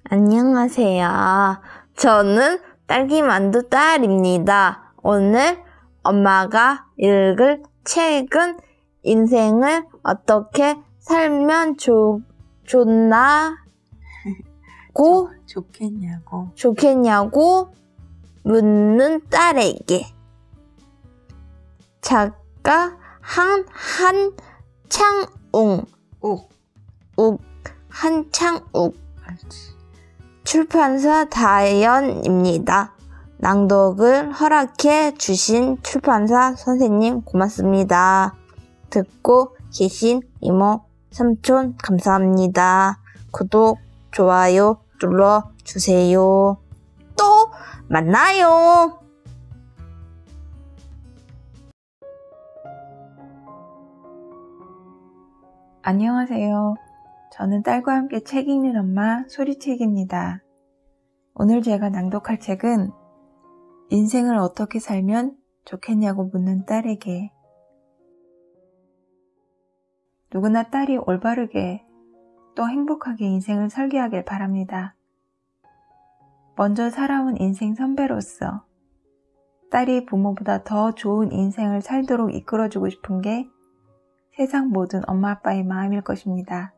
안녕하세요. 저는 딸기만두 딸입니다. 오늘 엄마가 읽을 책은 인생을 어떻게 살면 좋겠냐고 묻는 딸에게. 작가 한창욱. 출판사 다연입니다. 낭독을 허락해 주신 출판사 선생님 고맙습니다. 듣고 계신 이모, 삼촌 감사합니다. 구독, 좋아요 눌러주세요. 또 만나요. 안녕하세요. 저는 딸과 함께 책 읽는 엄마 소리책입니다. 오늘 제가 낭독할 책은 인생을 어떻게 살면 좋겠냐고 묻는 딸에게. 누구나 딸이 올바르게 또 행복하게 인생을 설계하길 바랍니다. 먼저 살아온 인생 선배로서 딸이 부모보다 더 좋은 인생을 살도록 이끌어주고 싶은 게 세상 모든 엄마 아빠의 마음일 것입니다.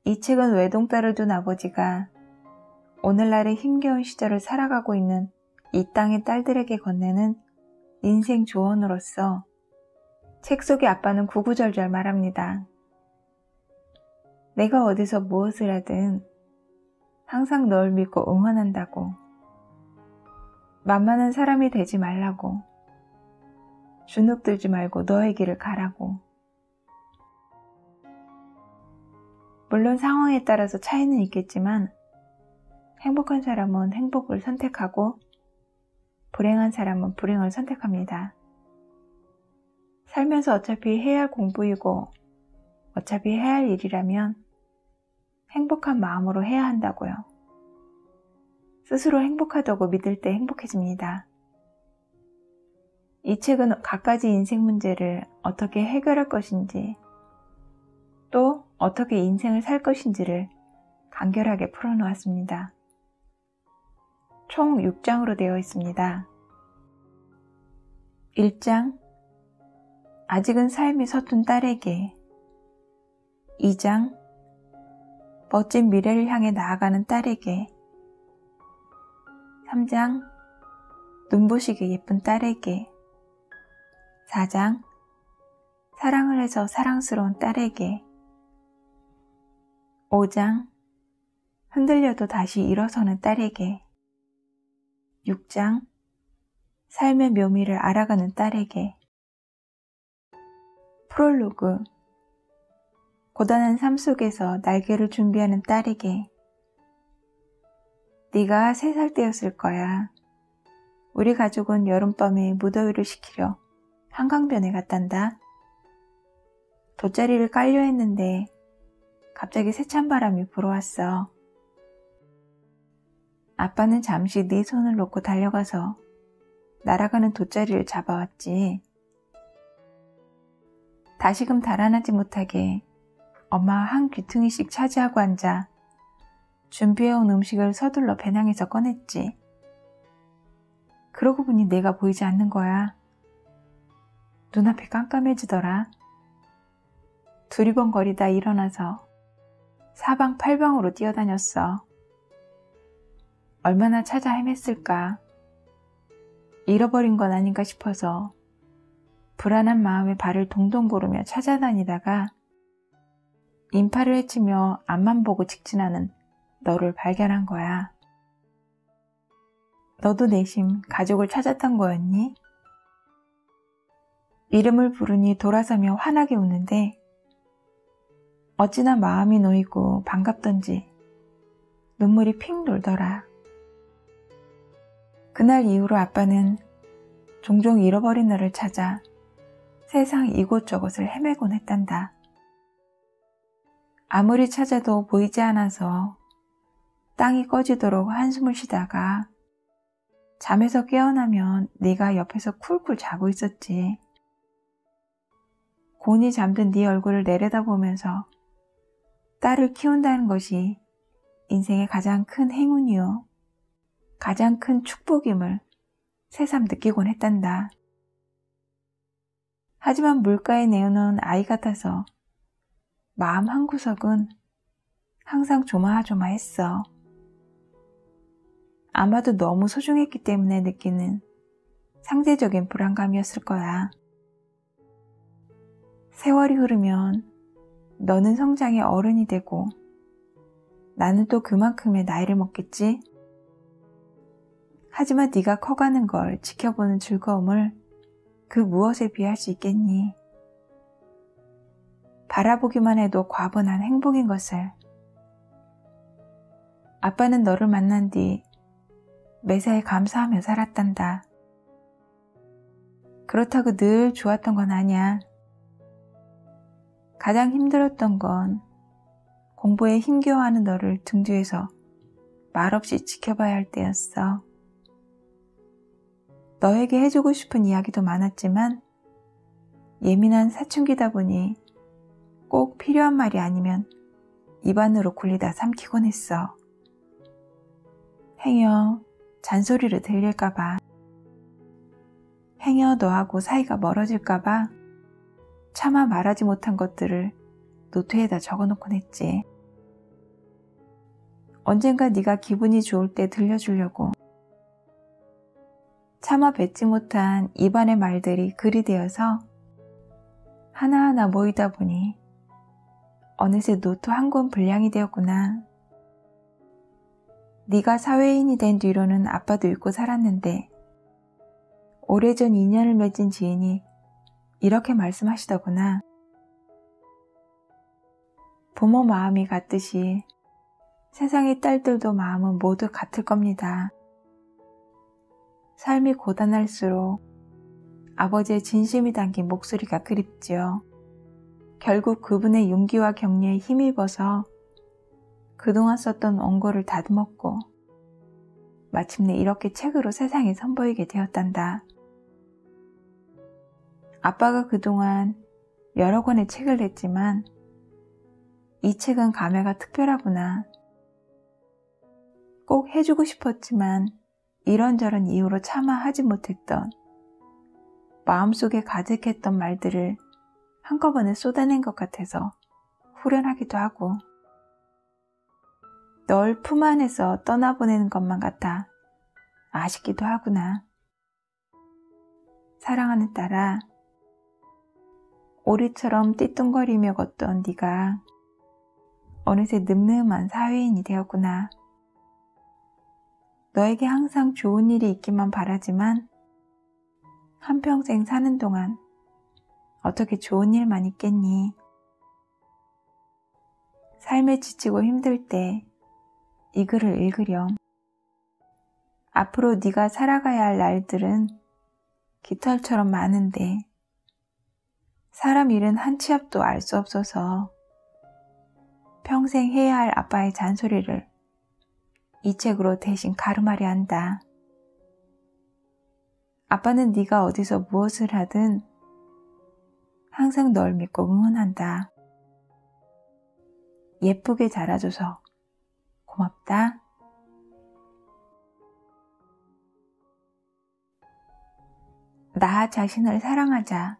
이 책은 외동딸을 둔 아버지가 오늘날의 힘겨운 시절을 살아가고 있는 이 땅의 딸들에게 건네는 인생 조언으로서 책 속의 아빠는 구구절절 말합니다. 내가 어디서 무엇을 하든 항상 널 믿고 응원한다고. 만만한 사람이 되지 말라고. 주눅들지 말고 너의 길을 가라고. 물론 상황에 따라서 차이는 있겠지만 행복한 사람은 행복을 선택하고 불행한 사람은 불행을 선택합니다. 살면서 어차피 해야 할 공부이고 어차피 해야 할 일이라면 행복한 마음으로 해야 한다고요. 스스로 행복하다고 믿을 때 행복해집니다. 이 책은 갖가지 인생 문제를 어떻게 해결할 것인지 또 어떻게 인생을 살 것인지를 간결하게 풀어놓았습니다. 총 6장으로 되어 있습니다. 1장, 아직은 삶이 서툰 딸에게. 2장, 멋진 미래를 향해 나아가는 딸에게. 3장, 눈부시게 예쁜 딸에게. 4장, 사랑을 해서 사랑스러운 딸에게. 5장, 흔들려도 다시 일어서는 딸에게. 6장, 삶의 묘미를 알아가는 딸에게. 프롤로그, 고단한 삶 속에서 날개를 준비하는 딸에게. 네가 3살 때였을 거야. 우리 가족은 여름밤에 무더위를 식히려 한강변에 갔단다. 돗자리를 깔려 했는데 갑자기 세찬 바람이 불어왔어. 아빠는 잠시 네 손을 놓고 달려가서 날아가는 돗자리를 잡아왔지. 다시금 달아나지 못하게 엄마와 한 귀퉁이씩 차지하고 앉아 준비해온 음식을 서둘러 배낭에서 꺼냈지. 그러고 보니 내가 보이지 않는 거야. 눈앞이 깜깜해지더라. 두리번거리다 일어나서 사방팔방으로 뛰어다녔어. 얼마나 찾아 헤맸을까. 잃어버린 건 아닌가 싶어서 불안한 마음에 발을 동동 구르며 찾아다니다가 인파를 헤치며 앞만 보고 직진하는 너를 발견한 거야. 너도 내심 가족을 찾았던 거였니? 이름을 부르니 돌아서며 환하게 웃는데 어찌나 마음이 놓이고 반갑던지 눈물이 핑 돌더라. 그날 이후로 아빠는 종종 잃어버린 너를 찾아 세상 이곳저곳을 헤매곤 했단다. 아무리 찾아도 보이지 않아서 땅이 꺼지도록 한숨을 쉬다가 잠에서 깨어나면 네가 옆에서 쿨쿨 자고 있었지. 곤히 잠든 네 얼굴을 내려다보면서 딸을 키운다는 것이 인생의 가장 큰 행운이요. 가장 큰 축복임을 새삼 느끼곤 했단다. 하지만 물가에 내어놓은 아이 같아서 마음 한구석은 항상 조마조마했어. 아마도 너무 소중했기 때문에 느끼는 상대적인 불안감이었을 거야. 세월이 흐르면 너는 성장의 어른이 되고 나는 또 그만큼의 나이를 먹겠지? 하지만 네가 커가는 걸 지켜보는 즐거움을 그 무엇에 비할 수 있겠니? 바라보기만 해도 과분한 행복인 것을. 아빠는 너를 만난 뒤 매사에 감사하며 살았단다. 그렇다고 늘 좋았던 건 아니야. 가장 힘들었던 건 공부에 힘겨워하는 너를 등 뒤에서 말없이 지켜봐야 할 때였어. 너에게 해주고 싶은 이야기도 많았지만 예민한 사춘기다 보니 꼭 필요한 말이 아니면 입안으로 굴리다 삼키곤 했어. 행여 잔소리를 들릴까봐, 행여 너하고 사이가 멀어질까봐 차마 말하지 못한 것들을 노트에다 적어놓곤 했지. 언젠가 네가 기분이 좋을 때 들려주려고. 차마 뱉지 못한 입안의 말들이 글이 되어서 하나하나 모이다 보니 어느새 노트 한 권 분량이 되었구나. 네가 사회인이 된 뒤로는 아빠도 잊고 살았는데 오래전 인연을 맺은 지인이 이렇게 말씀하시더구나. 부모 마음이 같듯이 세상의 딸들도 마음은 모두 같을 겁니다. 삶이 고단할수록 아버지의 진심이 담긴 목소리가 그립지요. 결국 그분의 용기와 격려에 힘입어서 그동안 썼던 원고를 다듬었고 마침내 이렇게 책으로 세상에 선보이게 되었단다. 아빠가 그동안 여러 권의 책을 냈지만 이 책은 감회가 특별하구나. 꼭 해주고 싶었지만 이런저런 이유로 차마 하지 못했던 마음속에 가득했던 말들을 한꺼번에 쏟아낸 것 같아서 후련하기도 하고 널 품 안에서 떠나보내는 것만 같아 아쉽기도 하구나. 사랑하는 딸아, 오리처럼 띠뚱거리며 걷던 네가 어느새 늠름한 사회인이 되었구나. 너에게 항상 좋은 일이 있기만 바라지만 한평생 사는 동안 어떻게 좋은 일만 있겠니? 삶에 지치고 힘들 때 이 글을 읽으렴. 앞으로 네가 살아가야 할 날들은 깃털처럼 많은데 사람 일은 한 치 앞도 알 수 없어서 평생 해야 할 아빠의 잔소리를 이 책으로 대신 가름하려 한다. 아빠는 네가 어디서 무엇을 하든 항상 널 믿고 응원한다. 예쁘게 자라줘서 고맙다. 나 자신을 사랑하자.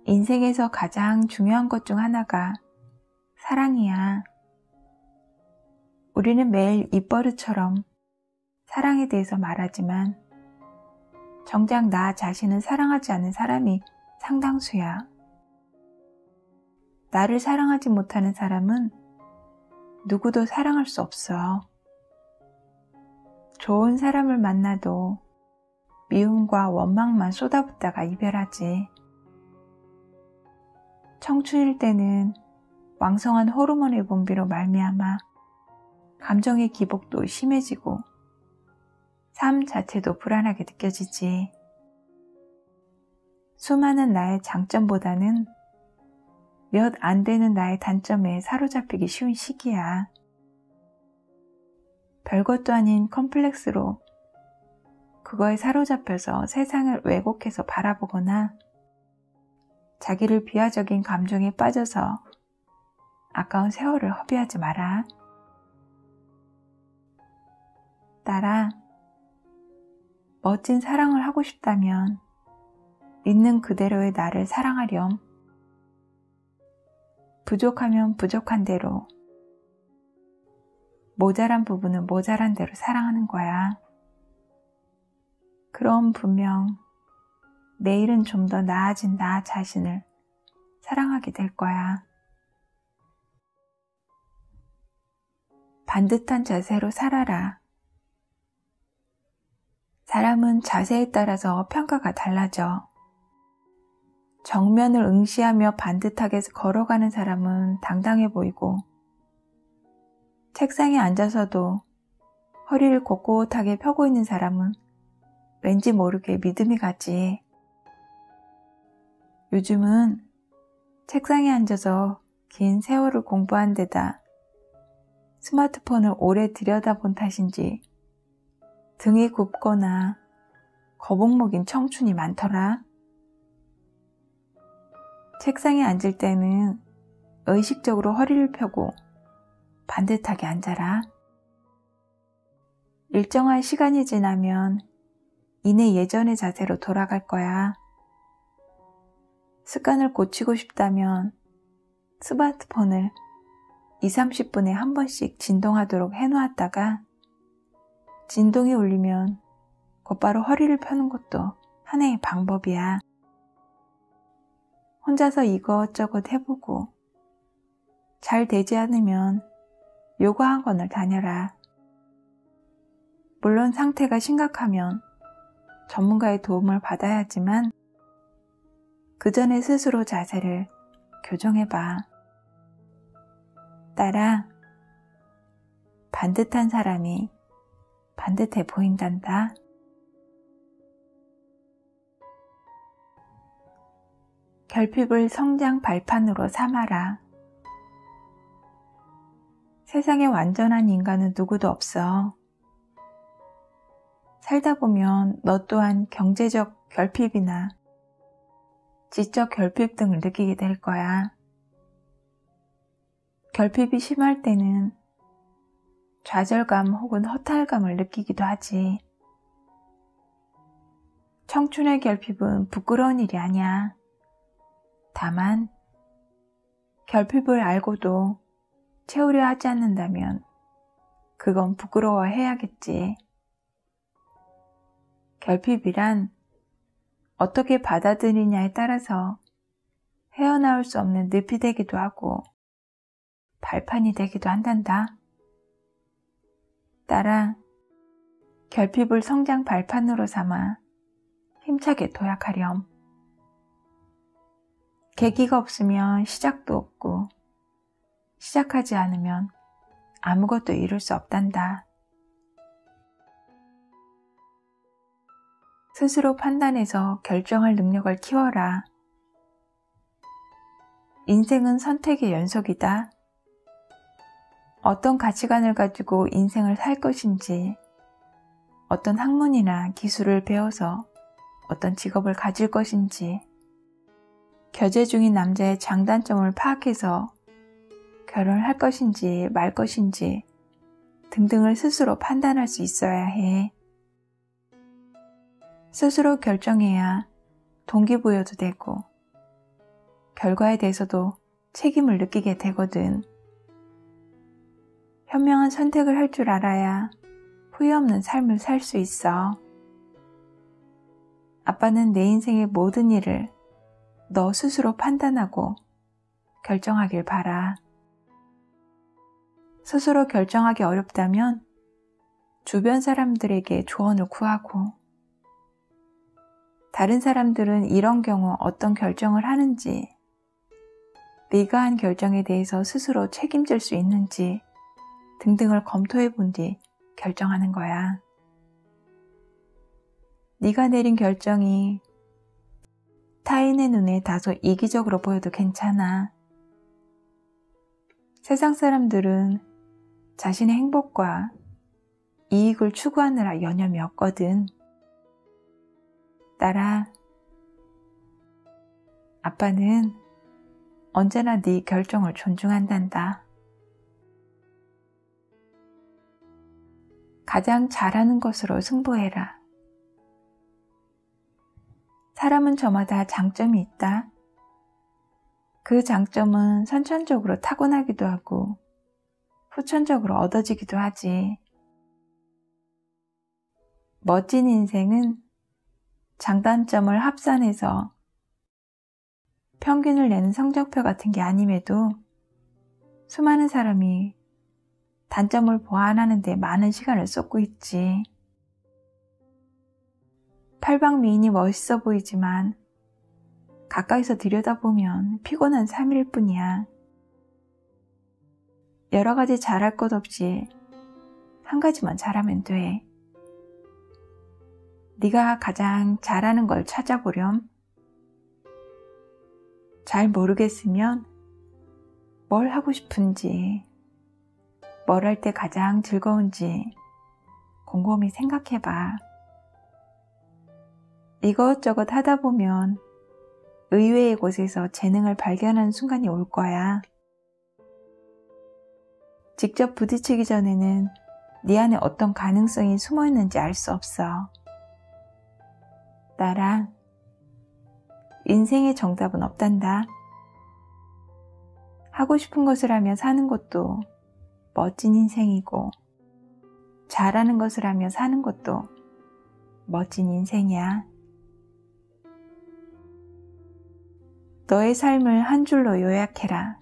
인생에서 가장 중요한 것 중 하나가 사랑이야. 우리는 매일 입버릇처럼 사랑에 대해서 말하지만 정작 나 자신을 사랑하지 않는 사람이 상당수야. 나를 사랑하지 못하는 사람은 누구도 사랑할 수 없어. 좋은 사람을 만나도 미움과 원망만 쏟아붓다가 이별하지. 청춘일 때는 왕성한 호르몬의 분비로 말미암아 감정의 기복도 심해지고 삶 자체도 불안하게 느껴지지. 수많은 나의 장점보다는 몇 안 되는 나의 단점에 사로잡히기 쉬운 시기야. 별것도 아닌 컴플렉스로 그거에 사로잡혀서 세상을 왜곡해서 바라보거나 자기를 비하적인 감정에 빠져서 아까운 세월을 허비하지 마라. 딸아, 멋진 사랑을 하고 싶다면 있는 그대로의 나를 사랑하렴. 부족하면 부족한 대로, 모자란 부분은 모자란 대로 사랑하는 거야. 그럼 분명 내일은 좀 더 나아진 나 자신을 사랑하게 될 거야. 반듯한 자세로 살아라. 사람은 자세에 따라서 평가가 달라져. 정면을 응시하며 반듯하게 걸어가는 사람은 당당해 보이고, 책상에 앉아서도 허리를 꼿꼿하게 펴고 있는 사람은 왠지 모르게 믿음이 가지. 요즘은 책상에 앉아서 긴 세월을 공부한 데다 스마트폰을 오래 들여다본 탓인지 등이 굽거나 거북목인 청춘이 많더라. 책상에 앉을 때는 의식적으로 허리를 펴고 반듯하게 앉아라. 일정한 시간이 지나면 이내 예전의 자세로 돌아갈 거야. 습관을 고치고 싶다면 스마트폰을 20-30분에 한 번씩 진동하도록 해놓았다가 진동이 울리면 곧바로 허리를 펴는 것도 하나의 방법이야. 혼자서 이것저것 해보고 잘 되지 않으면 요가 학원을 다녀라. 물론 상태가 심각하면 전문가의 도움을 받아야 하지만 그 전에 스스로 자세를 교정해봐. 딸아, 반듯한 사람이 반듯해 보인단다. 결핍을 성장 발판으로 삼아라. 세상에 완전한 인간은 누구도 없어. 살다 보면 너 또한 경제적 결핍이나 지적 결핍 등을 느끼게 될 거야. 결핍이 심할 때는 좌절감 혹은 허탈감을 느끼기도 하지. 청춘의 결핍은 부끄러운 일이 아니야. 다만 결핍을 알고도 채우려 하지 않는다면 그건 부끄러워해야겠지. 결핍이란 어떻게 받아들이냐에 따라서 헤어나올 수 없는 늪이 되기도 하고 발판이 되기도 한단다. 딸아, 결핍을 성장 발판으로 삼아 힘차게 도약하렴. 계기가 없으면 시작도 없고 시작하지 않으면 아무것도 이룰 수 없단다. 스스로 판단해서 결정할 능력을 키워라. 인생은 선택의 연속이다. 어떤 가치관을 가지고 인생을 살 것인지, 어떤 학문이나 기술을 배워서 어떤 직업을 가질 것인지, 교제 중인 남자의 장단점을 파악해서 결혼을 할 것인지 말 것인지 등등을 스스로 판단할 수 있어야 해. 스스로 결정해야 동기부여도 되고 결과에 대해서도 책임을 느끼게 되거든. 현명한 선택을 할 줄 알아야 후회 없는 삶을 살 수 있어. 아빠는 내 인생의 모든 일을 너 스스로 판단하고 결정하길 바라. 스스로 결정하기 어렵다면 주변 사람들에게 조언을 구하고, 다른 사람들은 이런 경우 어떤 결정을 하는지, 네가 한 결정에 대해서 스스로 책임질 수 있는지 등등을 검토해 본 뒤 결정하는 거야. 네가 내린 결정이 타인의 눈에 다소 이기적으로 보여도 괜찮아. 세상 사람들은 자신의 행복과 이익을 추구하느라 여념이 없거든. 딸아, 아빠는 언제나 네 결정을 존중한단다. 가장 잘하는 것으로 승부해라. 사람은 저마다 장점이 있다. 그 장점은 선천적으로 타고나기도 하고 후천적으로 얻어지기도 하지. 멋진 인생은 장단점을 합산해서 평균을 내는 성적표 같은 게 아님에도 수많은 사람이 단점을 보완하는 데 많은 시간을 쏟고 있지. 팔방미인이 멋있어 보이지만 가까이서 들여다보면 피곤한 3일 뿐이야. 여러 가지 잘할 것 없이 한 가지만 잘하면 돼. 네가 가장 잘하는 걸 찾아보렴. 잘 모르겠으면 뭘 하고 싶은지, 뭘 할 때 가장 즐거운지 곰곰이 생각해봐. 이것저것 하다 보면 의외의 곳에서 재능을 발견하는 순간이 올 거야. 직접 부딪히기 전에는 네 안에 어떤 가능성이 숨어 있는지 알 수 없어. 나랑 인생의 정답은 없단다. 하고 싶은 것을 하며 사는 것도 멋진 인생이고, 잘하는 것을 하며 사는 것도 멋진 인생이야. 너의 삶을 한 줄로 요약해라.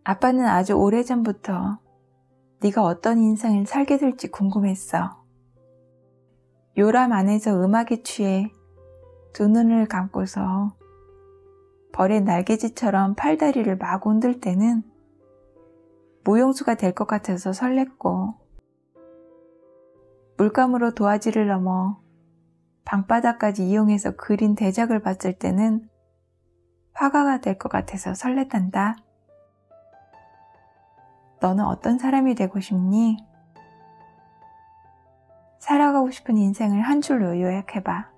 아빠는 아주 오래전부터 네가 어떤 인생을 살게 될지 궁금했어. 요람 안에서 음악에 취해 두 눈을 감고서 벌의 날개짓처럼 팔다리를 마구 흔들 때는 무용수가 될 것 같아서 설렜고, 물감으로 도화지를 넘어 방바닥까지 이용해서 그린 대작을 봤을 때는 화가가 될 것 같아서 설렜단다. 너는 어떤 사람이 되고 싶니? 살아가고 싶은 인생을 한 줄로 요약해봐.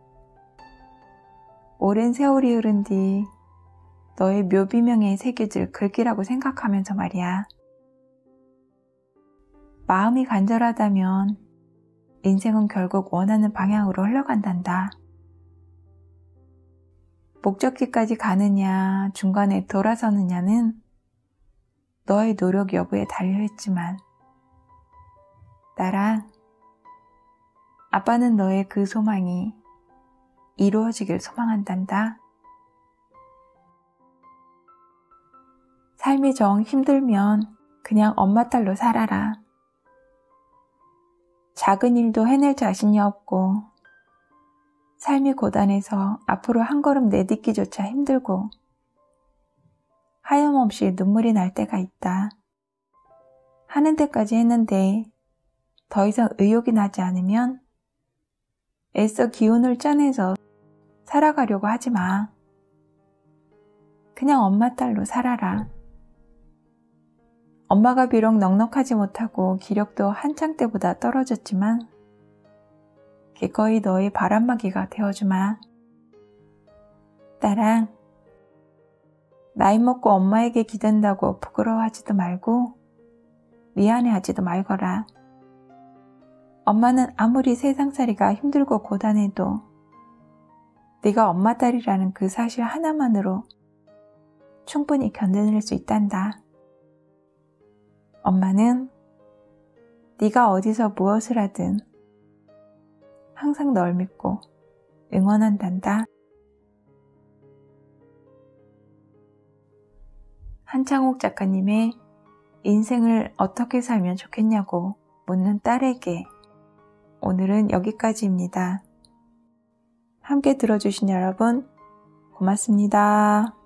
오랜 세월이 흐른 뒤 너의 묘비명에 새겨질 글귀라고 생각하면서 말이야. 마음이 간절하다면 인생은 결국 원하는 방향으로 흘러간단다. 목적지까지 가느냐, 중간에 돌아서느냐는 너의 노력 여부에 달려있지만, 나랑 아빠는 너의 그 소망이 이루어지길 소망한단다. 삶이 정 힘들면 그냥 엄마 딸로 살아라. 작은 일도 해낼 자신이 없고, 삶이 고단해서 앞으로 한 걸음 내딛기조차 힘들고, 하염없이 눈물이 날 때가 있다. 하는 데까지 했는데 더 이상 의욕이 나지 않으면 애써 기운을 짜내서 살아가려고 하지 마. 그냥 엄마 딸로 살아라. 엄마가 비록 넉넉하지 못하고 기력도 한창 때보다 떨어졌지만 기꺼이 너의 바람막이가 되어주마. 딸아, 나이 먹고 엄마에게 기댄다고 부끄러워하지도 말고 미안해하지도 말거라. 엄마는 아무리 세상살이가 힘들고 고단해도 네가 엄마 딸이라는 그 사실 하나만으로 충분히 견뎌낼 수 있단다. 엄마는 네가 어디서 무엇을 하든 항상 널 믿고 응원한단다. 한창옥 작가님의 인생을 어떻게 살면 좋겠냐고 묻는 딸에게 오늘은 여기까지입니다. 함께 들어주신 여러분 고맙습니다.